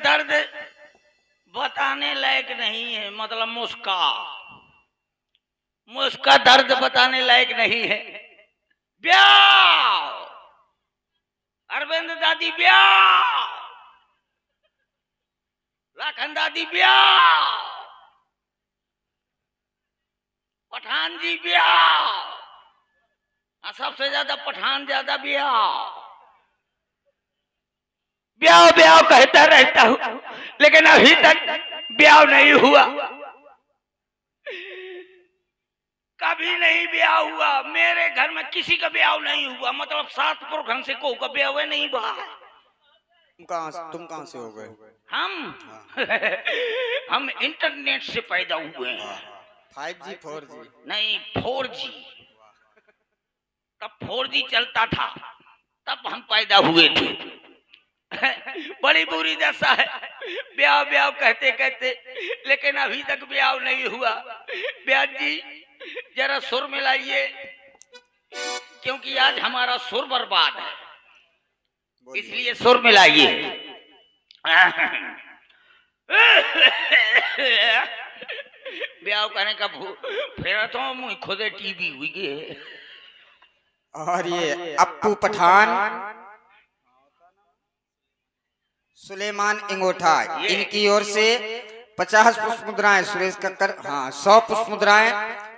दर्द बताने लायक नहीं है, मतलब मुस्का दर्द बताने लायक नहीं है। ब्याह अरविंद दादी, ब्याह लाखन दादी, ब्याह पठान जी, ब्याह सबसे ज्यादा पठान ज्यादा ब्याह ब्याह ब्याह कहता रहता हूं, लेकिन अभी तक ब्याह नहीं हुआ, कभी नहीं ब्याह हुआ। मेरे घर में किसी का ब्याह नहीं हुआ, मतलब 7 पुरखन से कोई का ब्याह नहीं हुआ। तुम कहां से हो गए? हम इंटरनेट से पैदा हुए हैं। 5G 4G नहीं, 4G। तब 4G चलता था, तब हम पैदा हुए थे। बड़ी बुरी दशा है ब्याह ब्याह कहते कहते, लेकिन अभी तक ब्याह नहीं हुआ। ब्याह जी जरा सुर मिलाइए, क्योंकि आज हमारा सुर बर्बाद है, इसलिए सुर मिलाइए। ब्याह करने का फिर तो मुझे खुद टीवी हुई है। और ये अप्पू पठान, सुलेमान इंगोठा, इनकी ओर से 50 पुष्प मुद्राएं, सुरेश कक्कर 100 पुष्प मुद्राएं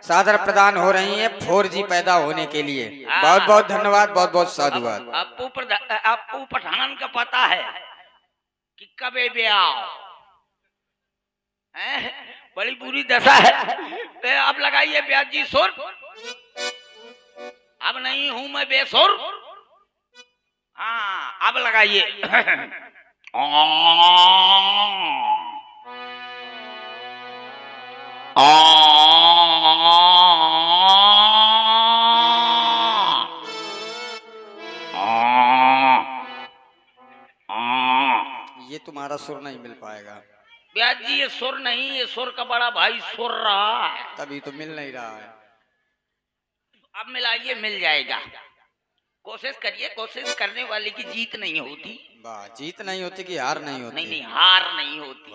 सादर प्रदान हो रही हैं 4G पैदा होने के लिए। बहुत बहुत धन्यवाद, बहुत बहुत साधुवाद। अप्पू पठान का पता है कि कबे ब्याह है, बड़ी बुरी दशा है। अब लगाइए ब्याज जी सुर। अब नहीं हूं मैं बेसुर। हाँ, अब लगाइए। ये तुम्हारा सुर नहीं मिल पाएगा ब्याज जी, ये सुर नहीं, ये सुर का बड़ा भाई सुर रहा है, तभी तो मिल नहीं रहा है। अब मिलाइए, मिल जाएगा। कोशिश करिए, कोशिश करने वाले की जीत नहीं होती। वाह, जीत नहीं होती कि हार नहीं होती? नहीं, हार नहीं होती।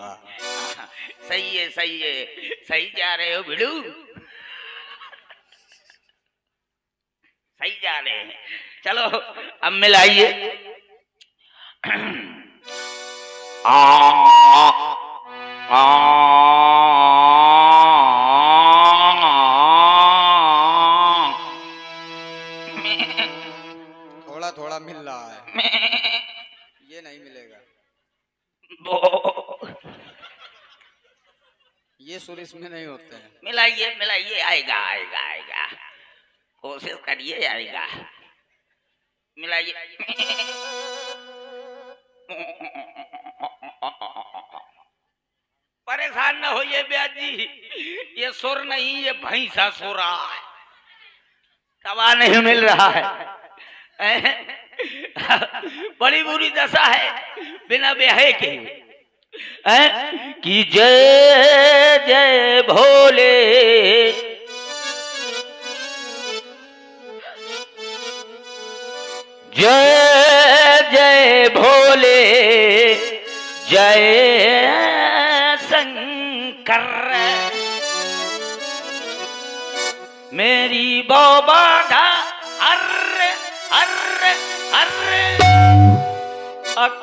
सही है, सही है, सही जा रहे हो भिड़ू, सही जा रहे हैं। चलो अब मिलाइए। थोड़ा थोड़ा मिल रहा है, ये नहीं मिलेगा। ये सुर इसमें नहीं होते हैं। मिलाइए, मिलाइए, आएगा आएगा आएगा, कोशिश करिए, आएगा। मिलाइए। परेशान न होइए ब्याज जी, ये सुर नहीं, ये भैंसा सो रहा है, तवा नहीं मिल रहा है। बड़ी बुरी दशा है बिना ब्याहे के। कि जय जय भोले, जय जय भोले, जय शंकर, मेरी बाबा धा हर हर हर,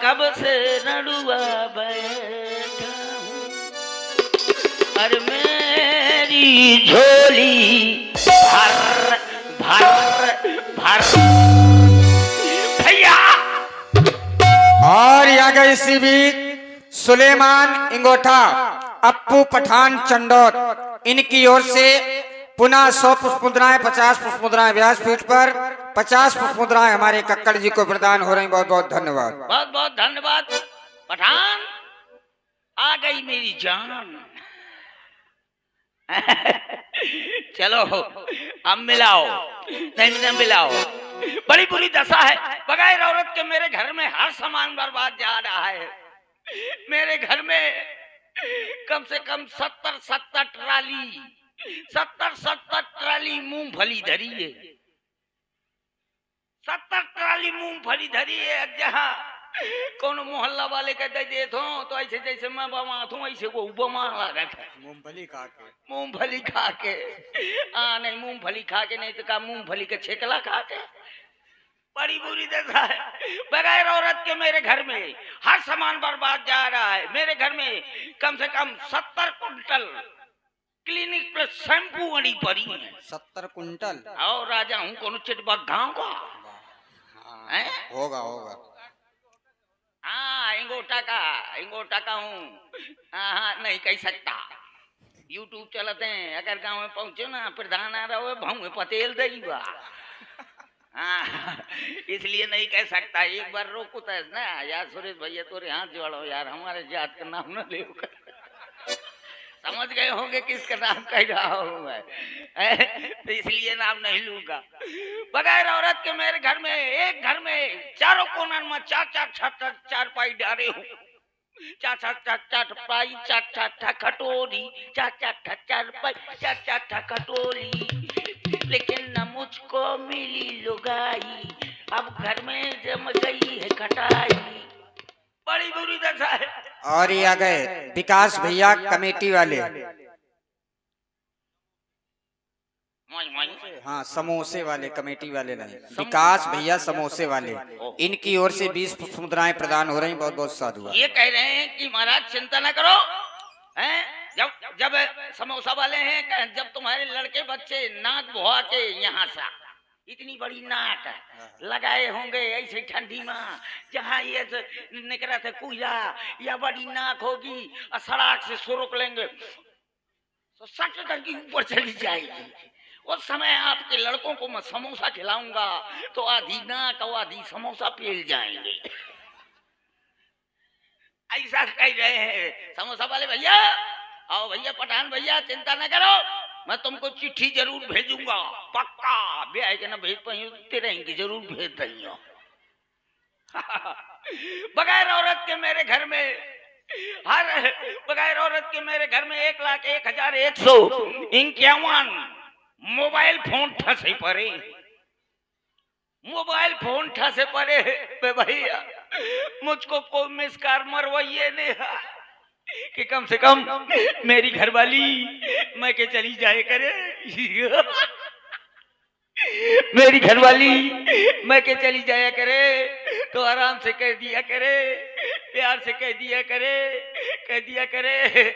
कब से नड़ुआ बैठा हूँ, और मेरी झोली भर भर भर। भैया और यहाँ गए इसी बीच सुलेमान इंगोठा, अप्पू पठान चंडोर, इनकी ओर से पुनः 100 पुष्प मुद्राएं, 50 पुष्प मुद्राएं व्यासपीठ पर, 50 पुष्प मुद्राएं हमारे कक्कड़ जी को प्रदान हो रही। बहुत बहुत धन्यवाद, बहुत बहुत धन्यवाद। पठान आ गई मेरी जान। चलो अब मिलाओ, नहीं मिलाओ। बड़ी बुरी दशा है, बगैर औरत के मेरे घर में हर सामान बर्बाद जा रहा है। मेरे घर में कम से कम 70 ट्राली मूंगफली धरी है। 70 ट्राली मूंगफली धरी है। जहाँ कौन मोहल्ला वाले कहते दे तो ऐसे जैसे मैं बमा थू ऐसे वो बमा लगा था मूंगफली खा के। मूंगफली खा के। हाँ नहीं मूंगफली खा के नहीं तो का मूंगफली के छेकला खा के। बड़ी बुरी दशा है। बगैर औरत के मेरे घर में हर सामान बर्बाद जा रहा है। मेरे घर में कम से कम 70 कुंटल क्लिनिक प्लस शैम्पू अड़ी पड़ी है। 70 कुंटल। और राजा हूँ कौन चिटबग गाँव का। हाँ, होगा होगा। हाँ इंगोटा का हूँ। हाँ नहीं कह सकता। यूट्यूब चलते हैं अगर गांव में पहुंचे ना प्रधान आ रहा हो भाऊ पतेल देगा। हाँ इसलिए नहीं कह सकता। एक बार रोको तो ना यार सुरेश भैया तोरे हाथ जोड़ो यार हमारे जात का नाम ना ले। समझ गए होंगे किसका नाम कह रहा हूँ मैं। तो इसलिए नाम नहीं लूंगा। बगैर औरत के मेरे घर में एक घर में चारों कोनर में चार पाई डाले हूँ। चार पाई चार खटोरी चार पाई चार खटोरी। लेकिन न मुझको मिली लुगाई अब घर में जम गई है खटाई। बड़ी बुरी दशा है। और ये आ गए विकास भैया कमेटी वाले। हाँ समोसे वाले कमेटी वाले नहीं, विकास भैया समोसे वाले। इनकी ओर से 20 पुष्प मुद्राएं प्रदान हो रही। बहुत बहुत साधु। ये कह रहे हैं कि महाराज चिंता न करो हैं। जब समोसा वाले हैं जब तुम्हारे लड़के बच्चे नाक भुआ के यहाँ से इतनी बड़ी नाक लगाए होंगे ऐसे ठंडी में जहाँ ये निकला था कोयला या बड़ी नाक होगी और सड़क से सुरुक लेंगे तो सच करके ऊपर चली जाएगी। उस समय आपके लड़कों को मैं समोसा खिलाऊंगा तो आधी नाक और आधी समोसा पेल जाएंगे। ऐसा कह रहे हैं समोसा वाले भैया। आओ भैया पठान भैया चिंता न करो मैं तुमको चिट्ठी जरूर भेजूंगा पक्का। ब्याह के ना भेज पाते रहेंगे जरूर भेज रही हो। बगैर औरत के मेरे घर में बगैर औरत के मेरे घर में 1,01,151 मोबाइल फोन ठसे पड़े। मोबाइल फोन ठसे पड़े भैया। मुझको कोई मिसकार मरवाइए नहीं कि कम से कम मेरी घरवाली मैं के चली जाए करे। मेरी घरवाली मैं के चली जाया करे तो आराम से कह दिया करे प्यार से कह दिया करे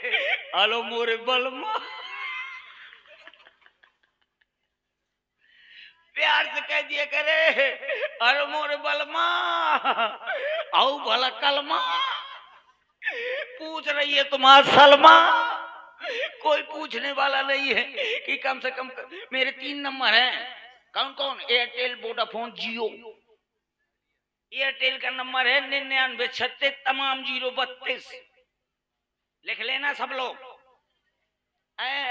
आलो मोरे बलमा। प्यार से कह दिया करे अरे मोरे बलमा आओ भला कलमा। पूछ रही है तुम्हारा सलमा। कोई पूछने वाला नहीं है कि कम से कम मेरे 3 नंबर हैं। कौन कौन? एयरटेल वोडाफोन जियो। एयरटेल का नंबर है 9936 तमाम 032। लिख लेना सब लोग।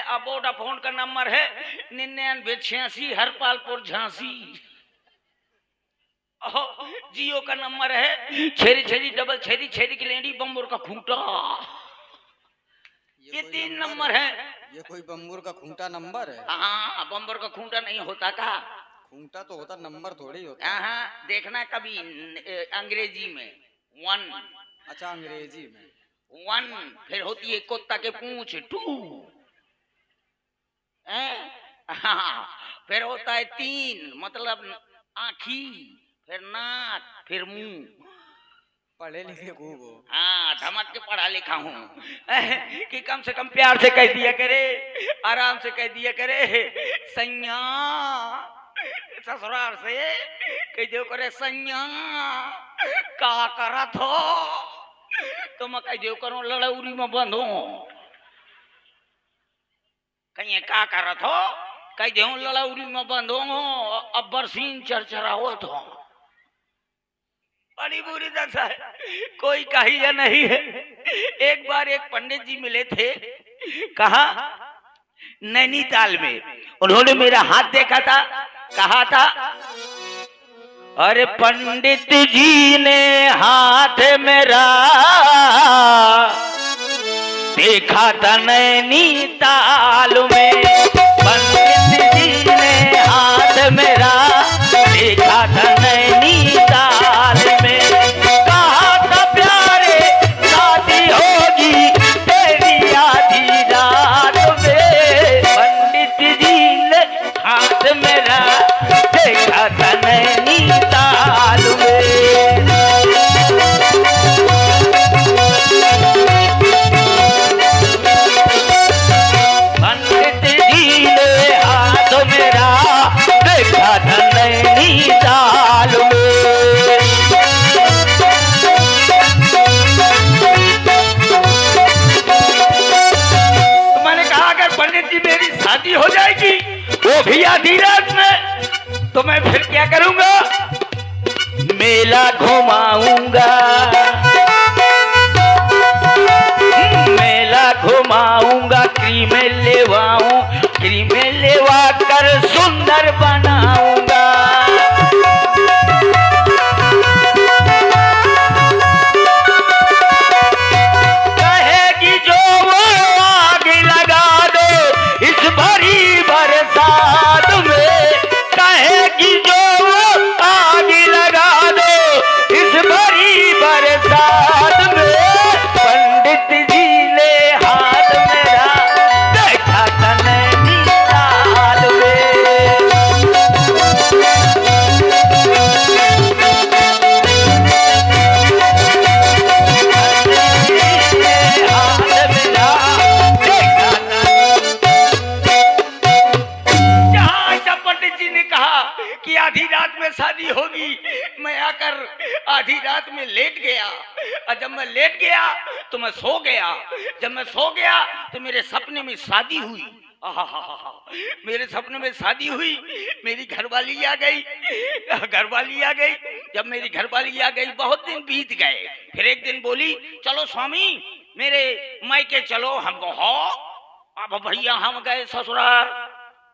अब वोडाफोन का नंबर है 9986 हरपालपुर झांसी। जियो का नंबर है 6 किलेंडी बम्बुर का खूंटा। ये 3 नंबर है। ये कोई बम्बुर का खूंटा नंबर है? हाँ बम्बुर का खूंटा नहीं होता का? खूंटा तो होता नंबर थोड़ी होता। हाँ देखना कभी अंग्रेजी में 1। अच्छा अंग्रेजी में 1 फिर होती है कुत्ता के पूंछ 2। हाँ फिर होता है 3 मतलब आँखी फिर नाक फिर मुंह। पढ़े लिखे खूब हो। हाँ धमक के पढ़ा लिखा हूँ कि कम से कम प्यार से कह दिया करे आराम से कह दिया करे सैया। ससुराल से कह दियो करे सैया का करत हो तो मैं कह दियो करो लड़ौरी में बंधो। कहीं का करत हो कह दियो लड़ौरी में बंधो अब बरसीन चरचरावत हो। बड़ी बुरी दशा है कोई कही या नहीं है। एक बार एक पंडित जी मिले थे कहा नैनीताल में। उन्होंने मेरा हाथ देखा था कहा था अरे पंडित जी ने हाथ मेरा देखा था नैनीताल में। पंडित जी ने हाथ मेरा देखा था नैनीताल में। कहा रात में तो मैं फिर क्या करूंगा, मेला घुमाऊंगा, मेला घुमाऊंगा, क्रीम लेवाऊं, क्रीम लेवा कर सुंदर बनाऊंगा। कहेगी जो वो आग लगा दो इस भरी बरसात में, कहेगी जो वो आग लगा दो इस भरी बरसात में, पंडित जी ने हाथ मेरा देखा कनैनी लाल में। पंडित जी ने कहा कि आधी रात में शादी होगी, मैं आकर आधी रात में लेट गया, और जब मैं लेट गया तो मैं सो गया, जब मैं सो गया तो मेरे सपने में शादी हुई। मेरे सपने में शादी हुई, मेरी घरवाली आ गई, घरवाली आ गई। जब मेरी घरवाली आ गई बहुत दिन बीत गए, फिर एक दिन बोली चलो स्वामी मेरे मायके चलो। हमको हो, अब भैया हम गए ससुराल,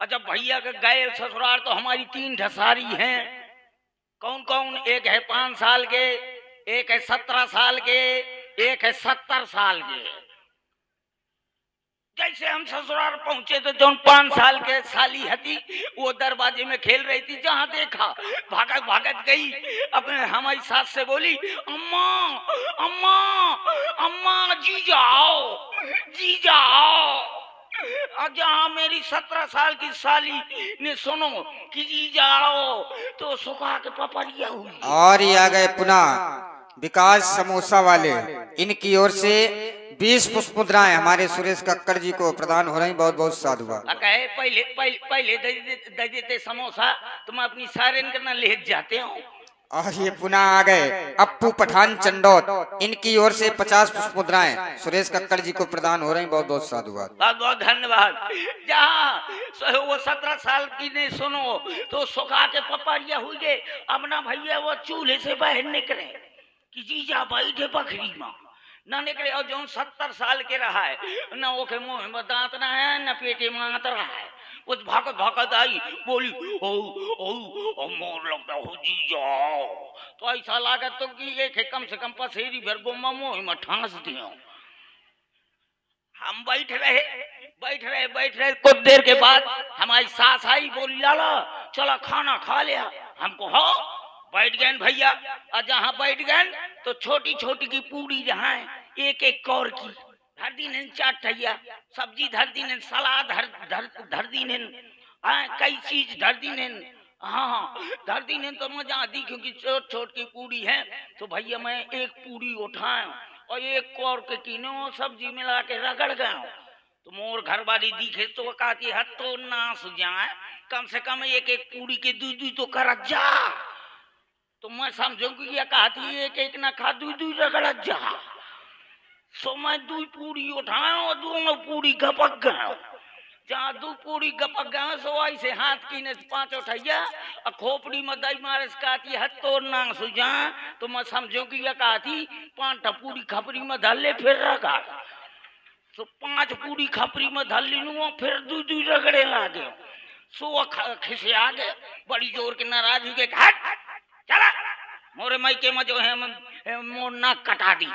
और जब भैया के गए ससुराल तो हमारी 3 ढसारी हैं। कौन कौन? एक है 5 साल के, एक है 17 साल के, एक है 70 साल के। जैसे हम ससुराल पहुंचे तो जो 5 साल के साली हती वो दरवाजे में खेल रही थी, जहां देखा भागत भागत गई, अपने हमारी सास से बोली अम्मा अम्मा अम्मा जी जाओ जी जाओ। जहाँ मेरी 17 साल की साली ने सुनो कि जी जाओ तो सुखा के पपरिया हुई। और ये आ गए पुनः विकास समोसा वाले, इनकी ओर से 20 पुष्प मुद्राएं हमारे सुरेश कक्कड़ जी को प्रदान हो रही। बहुत बहुत साधुवाद। कहे पहले पहले पहले दे देते समोसा तो मैं अपनी सारेन करना ले जाते हूँ। और ये पुनः आ गए अप्पू पठान चंडौत, इनकी ओर से 50 पुष्प मुद्राएं सुरेश कक्कड़ जी को प्रदान हो रही। बहुत बहुत साधुवाद। बहुत बहुत धन्यवाद। जहाँ वो 17 साल की ने सुनो तो सुखा के पपरिया हुई गए। अब ना भैया वो चूल्हे से बाहर निकले कि जीजा बैठे बखरी में ना निकले, और जो 70 साल के रहा है न वो के मुंह में दांत ना है न पेटे में आंत रहा है, वो भागत भागत आई बोली ओ ओ ओ मोर लगता हो जी जाओ। तो ऐसा लागत तो कि एक है कम से कम पसेरी भर गोमा मुंह में ठांस दियो। हम बैठ रहे कुछ देर के बाद हमारी सास आई, बोली लाला चला खाना खा लिया। हमको हो बैठ गए भैया, और जहाँ बैठ गए तो छोटी छोटी की पूरी जहाँ एक एक कौर की धर दी ने, 4 ठैया सब्जी धर दी ने, सलाद धर दी ने, कई चीज धर दी ने। हाँ धर दी ने तो मजा आती क्योंकि छोट छोट की पूरी है। तो भैया मैं एक पूरी उठाऊं और एक कौर के कीनो सब्जी मिला के रगड़ गया। तो मोर घर वाली दिखे तो कहती है तो नास जाए, कम से कम एक एक पूरी के दूध तो कर जा। तो मैं समझू कि ये कहती एक एक ना खा दूध रगड़ जा। सो मैं 2 पूरी उठाया और दोनों पूरी गपक गया। जहाँ 2 पूरी गपक गया सो ऐसे हाथ की ने 5 उठाइया और खोपड़ी में दई मारे कहती है तो नास जा। तो मैं समझू कि ये कहती 5 पूरी खपरी में धर ले फिर रगड़। तो 5 पूरी खपरी में धर ली फिर दूध रगड़े लागे। सो खिसे आ गए, बड़ी जोर के नाराज हुई गए, हट चला मोरे मायके में जो है मोर नाक कटा दी।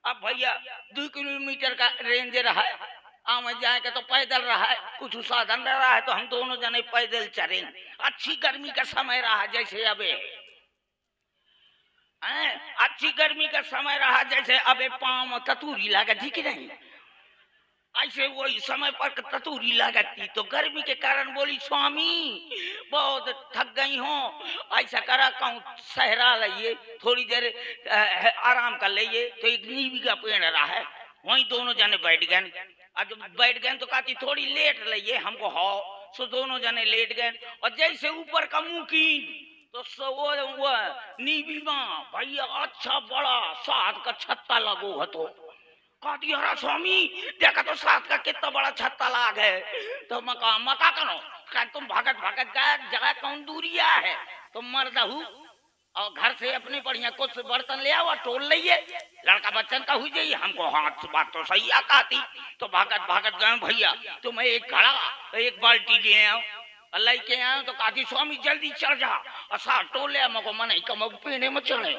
अब भैया 2 किलोमीटर का रेंज रहा है, आम जाएगा तो पैदल रहा है, कुछ साधन रहा है तो हम दोनों जने पैदल चले। अच्छी गर्मी का समय रहा जैसे अबे, अच्छी गर्मी का समय रहा जैसे अबे पाँव में ततूरी लागत थी कि नहीं, ऐसे वही समय पर ततूरी लगती। तो गर्मी के कारण बोली स्वामी बहुत थक गई हूँ, ऐसा करा कहूँ सहरा लाइए थोड़ी देर आराम कर लीजिए। तो एक नीवी का पेड़ रहा है वहीं दोनों जने बैठ गए। और जब बैठ गए तो कहती थोड़ी लेट लीजिए हमको हो। सो दोनों जने लेट गए और जैसे ऊपर का मुंह की तो वो नीवी में भैया अच्छा बड़ा साथ का छत्ता लगो है। तो कहती हरा स्वामी देखा तो साथ का कितना बड़ा छत्ता लाग है। तो मका करो तुम भागत भागत गया जगह कौन दूरिया है तुम मर्द हूँ और घर से अपने बढ़िया कुछ बर्तन ले आओ टोल लिये लड़का बच्चन का हुई जाइए हमको हाथ से बात तो सही आता थी तो भागत भागत गए भैया तो मैं एक घड़ा एक बाल्टी ले आओ अल्लाह के आयो तो कहती स्वामी जल्दी चढ़ जा असा टोले मको मन कम पीने में चढ़े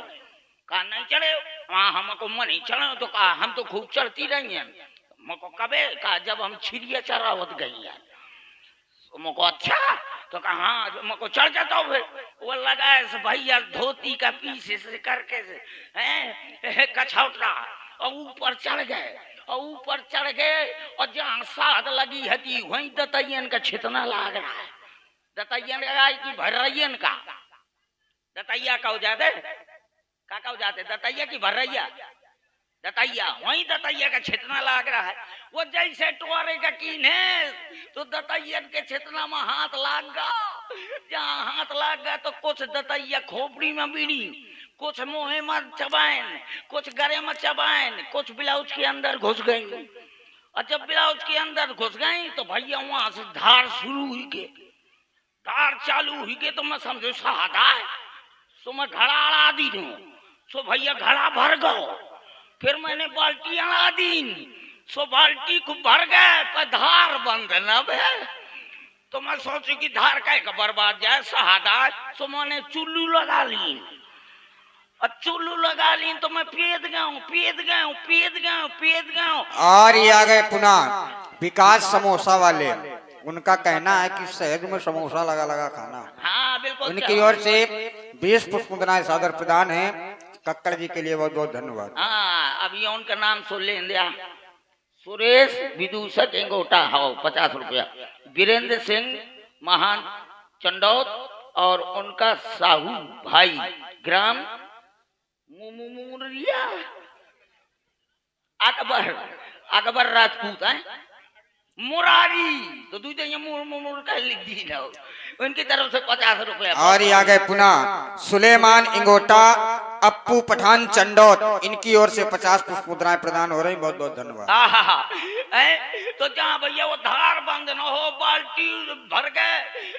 कहा नहीं चढ़े वहाँ हमको मन ही चढ़े तो कहा हम तो खूब चढ़ती रही हैं मको कबे कहा जब हम छिड़िया चरावत गई है मको अच्छा तो कहा हाँ मको चढ़ जाता हूँ फिर वो लगा भैया धोती का पीछे से करके से कछौटा और ऊपर चढ़ गए और ऊपर चढ़ गए और जहाँ साध लगी हती वहीं दतैयन का छितना लाग रहा है दतैयन का कि भर्रैयन का दतैया का हो जाते का हो जाते दतैया की भर्रैया दतैया वहीं दतैया का छितना लाग रहा है वो जैसे टोरे का कीन है तो दतैयन के छितना में हाथ लाग गया जहाँ हाथ लाग गया तो कुछ दतैया खोपड़ी में बीड़ी कुछ मुँह में चबाइन कुछ गले में चबाइन कुछ ब्लाउज के अंदर घुस गई और जब ब्लाउज के अंदर घुस गई तो भैया वहां से धार शुरू हुई के धार चालू हुई के तो मैं समझो सहादा है सो मैं घड़ा अड़ा दी दूं सो भैया घड़ा भर गो फिर मैंने बाल्टी अड़ा दी सो बाल्टी को भर गए पर धार बंद न भे तो मैं सोची कि धार का बर्बाद जाए सहादा सो मैंने चुल्लू लगा ली और चुल्लू लगा ली तो मैं पेद गया और ये आ गए पुनः विकास समोसा वाले उनका कहना है कि शहर में समोसा लगा लगा खाना हाँ बिल्कुल उनकी ओर से 20 पुष्पमुद्राएं सादर प्रदान है कक्कड़ जी के लिए बहुत बहुत धन्यवाद। हाँ अभी उनका नाम सुन ले इंदिया सुरेश विदूषक इंगोटा हाउ 50 रुपया वीरेंद्र सिंह महान चंडौत और उनका साहू भाई ग्राम मुमुरिया अकबर राजपूत है मुरारी तो दूसरे ये मुर का लिख दी ना उनकी तरफ से 50 रुपया। और ये आ गए पुनः सुलेमान इंगोटा अप्पू पठान चंडौत इनकी ओर से 50 पुष्पमुद्राएं प्रदान हो रही बहुत बहुत धन्यवाद। तो जहाँ भैया वो धार बंद न हो बाल्टी भर गए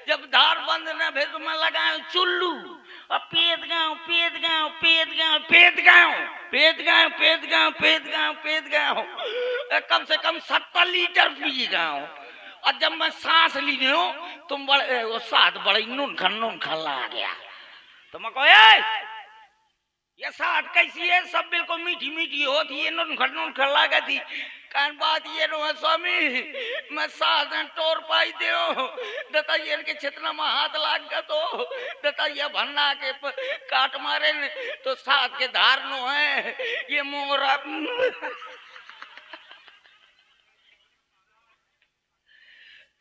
जब धार बंद न फिर तो मैं लगाया चुल्लू और पेद गाँव कम से कम 70 लीटर पी गाँव और जब मैं सांस ली तुम बड़े वो साथ बड़े नून खन ला गया तो मैं कहो ये साथ कैसी है सब बिल्कुल मीठी मीठी होती है नून खन ला गई थी कान बात ये नो है स्वामी मैं साथ टोर पाई दे दताइया के छितना में हाथ लाग गया तो दताइया भन्ना के काट मारे तो साथ के धार नो है ये मोरा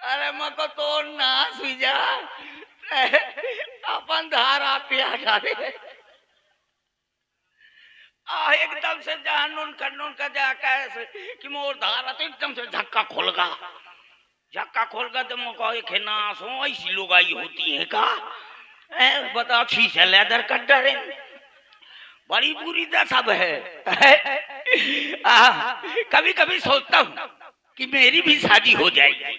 अरे मको तो ना सुजा अपन धारा पे आ एकदम से जहाँ नून का जा कैसे कि मोर धारा तो एकदम से झक्का खोल गया तो मुझको एक नाश हो ऐसी लोग आई होती है का बता छी से लेदर का डरे बड़ी बुरी दशा है कभी कभी सोचता हूँ कि मेरी भी शादी हो जाएगी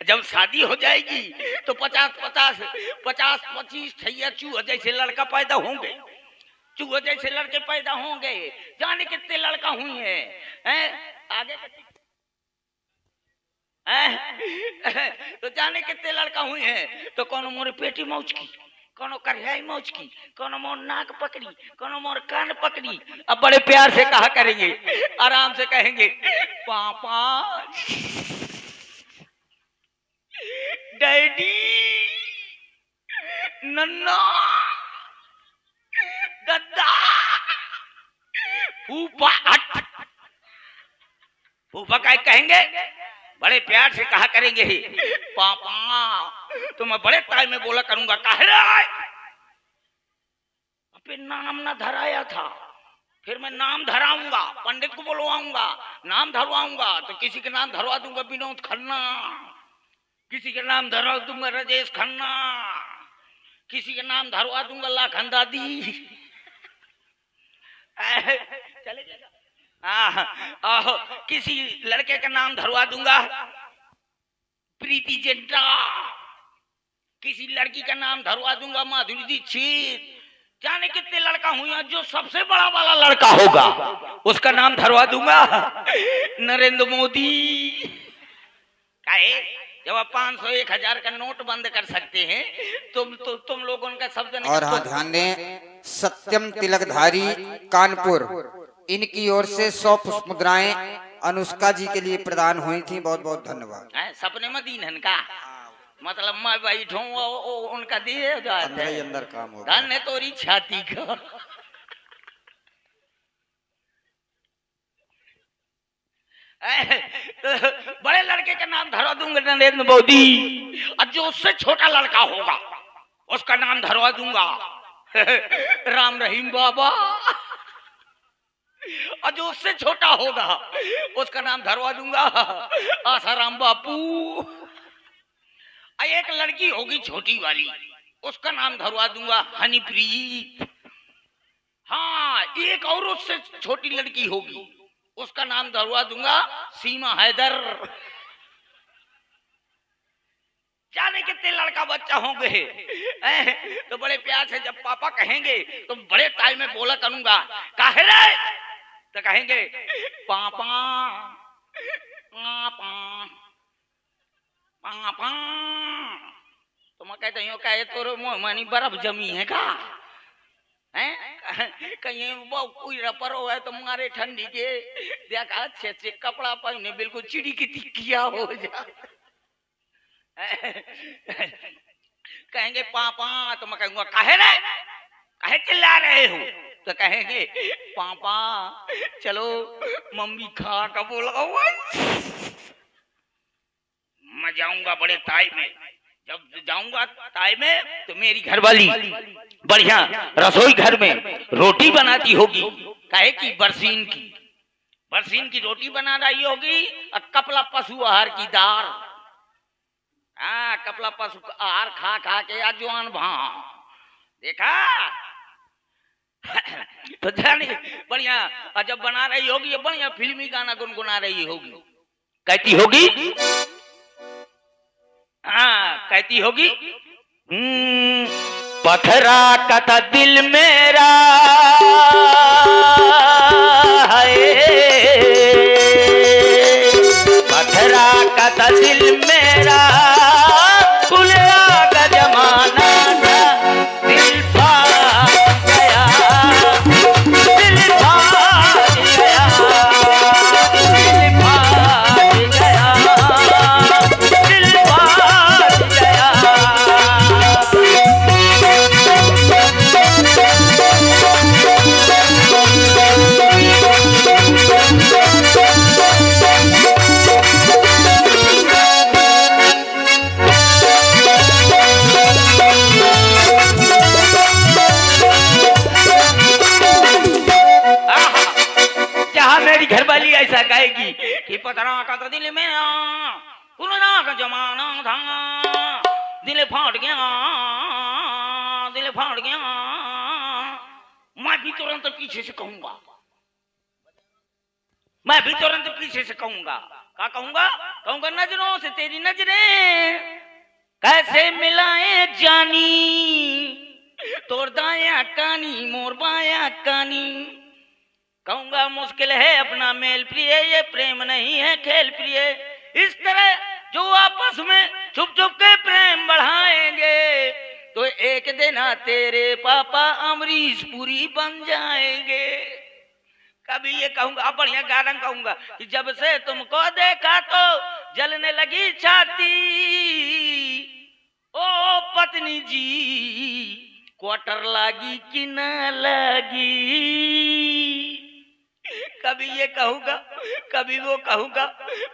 जब शादी हो जाएगी तो 50-25 ठैया चूहा जैसे लड़का पैदा होंगे चूहे जैसे लड़के पैदा होंगे जाने कितने लड़का हुई है आगे तो जाने कितने लड़का हुई है तो कौन मोरे पेटी मौज की कौन करियाई मौज की कौन मोर नाक पकड़ी कौन मोर कान पकड़ी अब बड़े प्यार से कहा करेंगे आराम से कहेंगे पापा डैडी नन्ना दद्दा फूफा का कहेंगे बड़े प्यार से कहा करेंगे पापा तो मैं बड़े ताई में बोला करूंगा कह रहा फिर नाम ना धराया था फिर मैं नाम धराऊंगा पंडित को बुलवाऊंगा नाम धरवाऊंगा तो किसी के नाम धरवा दूंगा विनोद खन्ना किसी के नाम धरवा दूंगा राजेश खन्ना किसी के नाम धरवा दूंगा लाखन दादी चलेगा किसी लड़के का नाम धरवा दूंगा प्रीति जिंटा किसी लड़की का नाम धरवा दूंगा माधुरी दीक्षित, जाने कितने लड़का हुआ, जो सबसे बड़ा वाला लड़का होगा उसका नाम धरवा दूंगा नरेंद्र मोदी। काहे जब आप 500 1000 का नोट बंद कर सकते हैं, तुम लोगों का शब्द नहीं। और हाँ ध्यान दें, सत्यम तिलकधारी कानपुर, इनकी ओर से 100 पुष्प मुद्राएं अनुष्का जी के लिए प्रदान हुई थी। बहुत बहुत धन्यवाद। सपने में दीन का मतलब मैं बैठूं उनका दिए अंदर ही अंदर काम होगा। धन है तोरी छाती का। तो बड़े लड़के का नाम धरवा दूंगा नरेंद्र मोदी, और जो उससे छोटा लड़का होगा उसका नाम धरवा दूंगा राम रहीम बाबा, और जो उससे छोटा होगा उसका नाम धरवा दूंगा आसाराम बापू। एक लड़की होगी छोटी वाली, उसका नाम धरवा दूंगा हनीप्रीत। हाँ, एक और उससे छोटी लड़की होगी, उसका नाम धरवा दूंगा सीमा हैदर। जाने कितने लड़का बच्चा होंगे। तो बड़े प्यार से जब पापा कहेंगे तो बड़े टाइम में बोला करूंगा, काहे रे? तो कहेंगे पापा पापा पापा। तो मैं कहता हूँ कहे तो मोहमानी बर्फ जमी है का हैं? कहीं वो कोई रपर हो है तो मारे ठंडी के देखा अच्छे अच्छे कपड़ा पहने बिल्कुल चिड़ी की टिक्किया हो जा। कहेंगे पापा, तो मैं कहूँगा काहे रे, काहे चिल्ला रहे हो? तो कहेंगे पापा चलो मम्मी खा का बोला हुआ। मैं जाऊंगा बड़े ताई में, जब जाऊंगा ताई में तो मेरी घरवाली बढ़िया रसोई घर में रोटी बनाती होगी। काहे की? बरसीन की रोटी बना रही होगी, और कपला पशु आहार की दाल। हाँ, कपला पशु आहार खा खा के अजवान भाव देखा। तो जानी बढ़िया, और जब बना रही होगी बढ़िया फिल्मी गाना गुनगुना रही होगी, कहती होगी हाँ कहती होगी पथरा का था दिल मेरा है, पथरा का था दिल मेरा, खुला का जमाना था, दिल भाग गया, दिल भाग गया, दिल भाग गया, दिल भाग गया। घरवाली ऐसा गाएगी कि पथरा का तो दिल में खुलना का जमाना था, दिल फाट गया, दिल फाट गया। मैं भी तुरंत पीछे से कहूंगा, मैं भी तुरंत पीछे से कहूंगा, क्या कहूंगा? कहूंगा नजरों से तेरी नजरें कैसे मिलाए जानी, तोड़ दाया कानी मोर बाया कानी। कहूंगा मुश्किल है अपना मेल प्रिय, ये प्रेम नहीं है खेल प्रिय। इस तरह जो आपस में छुप छुप के प्रेम बढ़ाएंगे तो एक दिन तेरे पापा अमरीश पुरी बन जाएंगे। कभी ये कहूंगा, बढ़िया गाना कहूंगा कि जब से तुमको देखा तो जलने लगी छाती, ओ पत्नी जी क्वार्टर लागी कि न लगी। कभी ये कहूंगा, कभी वो कहूंगा,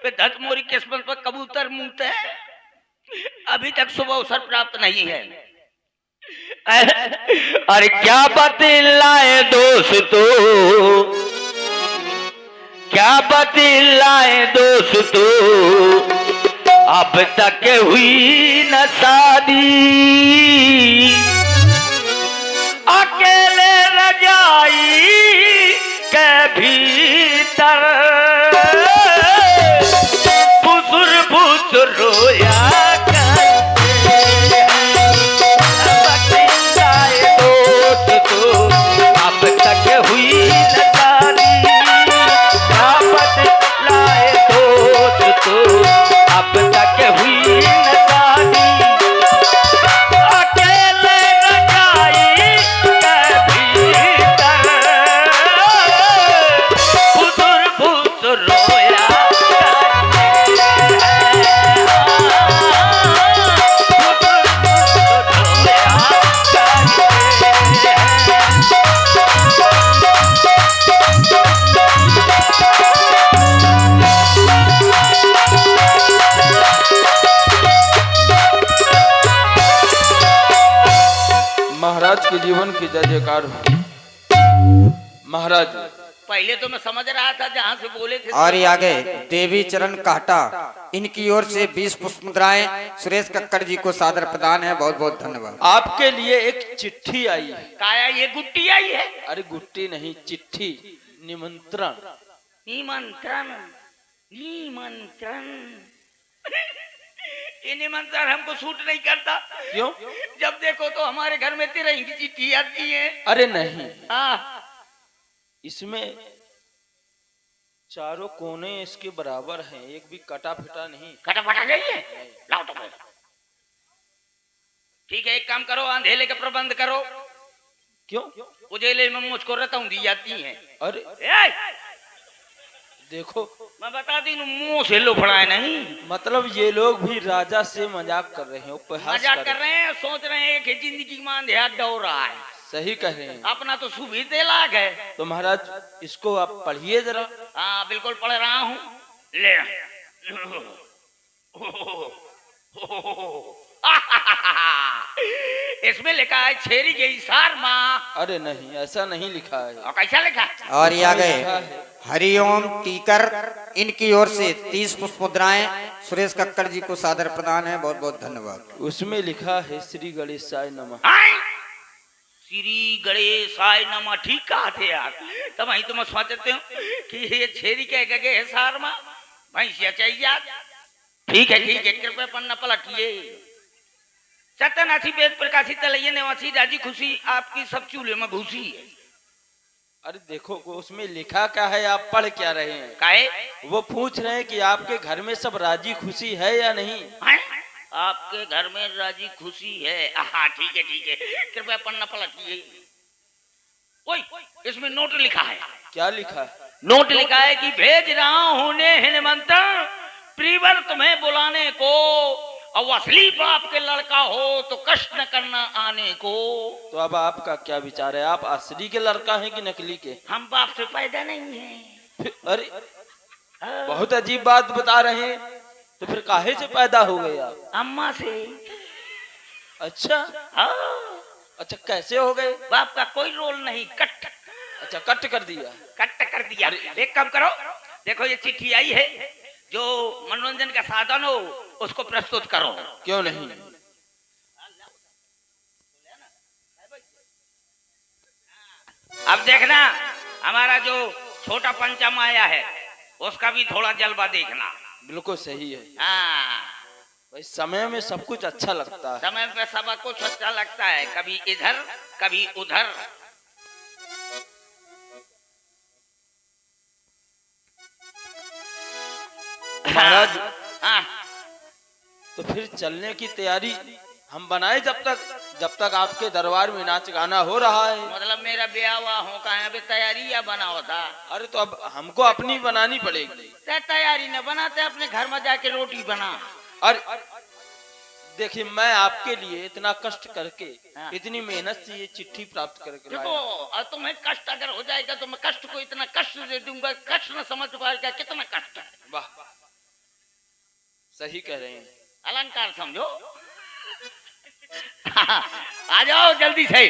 फिर धत मोरी किस्मत पर कबूतर मुंहते है। अभी तक सुबह अवसर प्राप्त नहीं है। अरे क्या बतलाए दोस्तों, क्या बतलाए दोस्तों, अब तक हुई न शादी, अकेले रजाई के भीतर फुसुर फुसुर रोया करते हैं। महाराज के जीवन की जय जयकार हो। महाराज पहले तो मैं समझ रहा था जहाँ से बोले थे। और ये आगे देवी चरण काटा, इनकी ओर से 20 पुष्प मुद्राएं सुरेश कक्कड़ जी को सादर प्रदान है। बहुत बहुत धन्यवाद। आपके लिए एक चिट्ठी आई है। काया ये गुट्टी आई है? अरे गुट्टी नहीं, चिट्ठी, निमंत्रण। निमंत्रण, निमंत्रण। ये निमंत्रण हमको सूट नहीं करता। क्यों? जब देखो तो हमारे घर में तेरा ही चिट्ठी आती है। अरे नहीं, हाँ, इसमें चारों कोने इसके बराबर हैं, एक भी कटा फिटा नहीं। कटा फटा गई है? लाओ तो फिर। ठीक है, एक काम करो, अंधेले का प्रबंध करो। क्यों? उजेले में मुझको रतौं दी जाती है। अरे ए! देखो, मैं बता दी मुंह से लोफड़ा नहीं। मतलब ये लोग भी राजा से मजाक कर रहे हैं, उपहास मजाक कर रहे हैं, सोच रहे हैं कि जिंदगी में अंधेरा डोर रहा है। सही कह रहे हैं। अपना तो सुबह तेलाक है। तो महाराज इसको आप पढ़िए जरा। हाँ बिल्कुल पढ़ रहा हूँ। ले इसमें लिखा है छेरी गई सार माँ। अरे नहीं, ऐसा नहीं लिखा है। और कैसा लिखा? और ये आ गए लिखा है, हरिओम टीकर, इनकी ओर से 30 पुष्प मुद्राएं सुरेश कक्कड़ जी को सादर प्रदान है। बहुत बहुत धन्यवाद। उसमें लिखा है श्री गणेशाय नमः। हाय! श्री गणेशाय नमः। ठीक कहा थे यार। तब वही तो मैं सोचते हूँ कि ये छेरी कह गए है सार माँ, भैंसिया चाहिए। ठीक है, कृपया पन्ना पलटिए। सत्यनाथी वेद प्रकाशित तलैया निवासी राजी खुशी आपकी सब चूल्हे में घुसी है। अरे देखो उसमें लिखा क्या है, आप पढ़ क्या रहे हैं? काहे? वो पूछ रहे हैं कि आपके घर में सब राजी खुशी है या नहीं। हैं? आपके घर में राजी खुशी है? हाँ ठीक है, कृपया पन्ना पलटिए। ओए, इसमें नोट लिखा है। क्या लिखा है? नोट लिखा है कि भेज रहा हूँ निमंत्रण प्रीवर तुम्हें बुलाने को, और असली बाप के लड़का हो तो कष्ट न करना आने को। तो अब आपका क्या विचार है? आप असली के लड़का हैं कि नकली के? हम बाप से पैदा नहीं है। अरे बहुत अजीब बात बता रहे हैं। तो फिर काहे से पैदा हो गए आप? अम्मा से। अच्छा, हाँ। अच्छा कैसे हो गए? बाप का कोई रोल नहीं, कट। अच्छा कट कर दिया। कट कर दिया। एक काम करो, देखो ये चिट्ठी आई है, जो मनोरंजन का साधन हो उसको प्रस्तुत करो। क्यों नहीं? अब देखना हमारा जो छोटा पंचा माया है उसका भी थोड़ा जलवा देखना। बिल्कुल सही है। हाँ, भाई समय में सब कुछ अच्छा लगता है। समय पे सब कुछ अच्छा लगता है, कभी इधर कभी उधर। महाराज हाँ, तो फिर चलने की तैयारी हम बनाए जब तक आपके दरबार में नाच गाना हो रहा है। मतलब मेरा ब्याह हुआ हो कहा अभी तैयारी या बना होता? अरे तो अब हमको अपनी बनानी पड़ेगी। तैयारी न बनाते, अपने घर में जाके रोटी बना। अरे देखिए, मैं आपके लिए इतना कष्ट करके, हाँ। इतनी मेहनत से ये चिट्ठी प्राप्त करके देखो, लाया। और तुम्हें कष्ट अगर हो जाएगा तो मैं कष्ट को इतना कष्ट दे दूंगा, कष्ट न समझ पाएगा कितना कष्ट है। वाह, सही कह रहे हैं। अलंकार समझो। आ जाओ जल्दी से।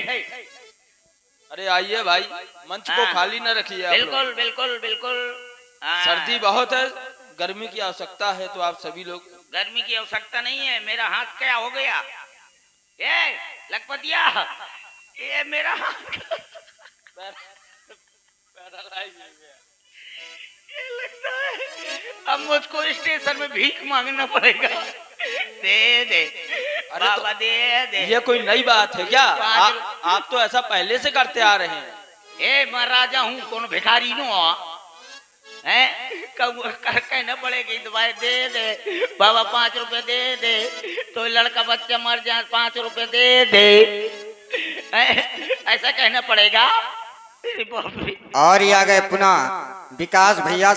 अरे आइए भाई, मंच को हाँ। खाली न रखिए आप लोग। बिल्कुल बिल्कुल बिल्कुल। हाँ। सर्दी बहुत है, गर्मी की आवश्यकता है, तो आप सभी लोग। गर्मी की आवश्यकता नहीं है। मेरा हाथ क्या हो गया? ये लखपतिया, ये मेरा हाथ ये लगता है अब मुझको स्टेशन में भीख मांगना पड़ेगा। दे दे अरे बाबा, दे ये कोई नई बात है क्या? पाँच आप तो ऐसा पहले से करते आ रहे हैं। ए मैं राजा हूँ, कौन भिखारी नो है? कहना पड़ेगी दवाई दे दे बाबा, 5 रुपए दे दे तो लड़का बच्चा मर जाए, 5 रुपए दे दे। ऐसा कहना पड़ेगा। और ये आ गए पुनः विकास भैया